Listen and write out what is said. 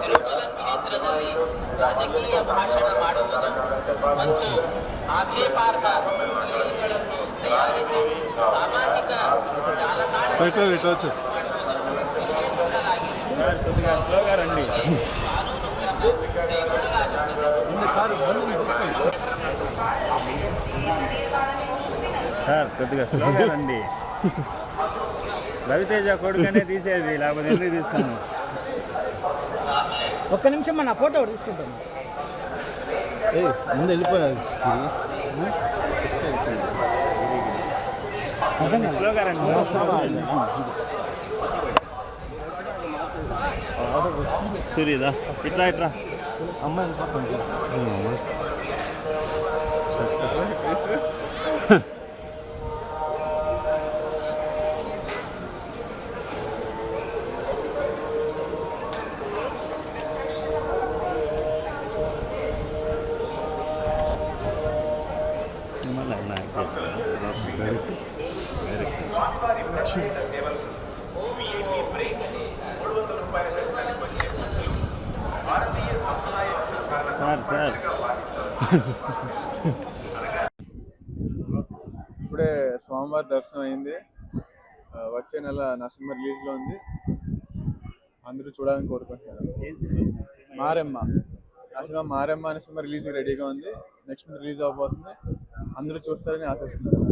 ಕ್ಷೇತ್ರದಲ್ಲಿ ರಾಜಕೀಯ ಭಾಷಣ ಮಾಡುವುದು ಮತ್ತು ಆಕ್ಷೇಪಾರ್ಹ ಲೇಖಗಳನ್ನು ತಯಾರಿಸಿ ಸಾಮಾಜಿಕ ಜಾಲತಾಣಗಳಲ್ಲಿ సార్ కొద్దిగా స్లోగా రండి. రవితేజ కొడుకనే తీసేది, లేకపోతే ఎందుకు తీస్తాను? ఒక్క నిమిషం నా ఫోటో తీసుకుంటాను. ముందు వెళ్ళిపోయారు. స్లోగా రండి. సూర్యదా ఇట్లా ఇట్లా అమ్మాయి సార్ ఇప్పుడే స్వామివారి దర్శనం అయింది. వచ్చే నెల నా సినిమా రిలీజ్లో ఉంది. అందరూ చూడాలని కోరుకుంటున్నాను. మారెమ్మ నా సినిమా మారెమ్మ అనే సినిమా రిలీజ్కి రెడీగా ఉంది. నెక్స్ట్ మంత్ రిలీజ్ అవబోతుంది. అందరూ చూస్తారని ఆశిస్తున్నాను.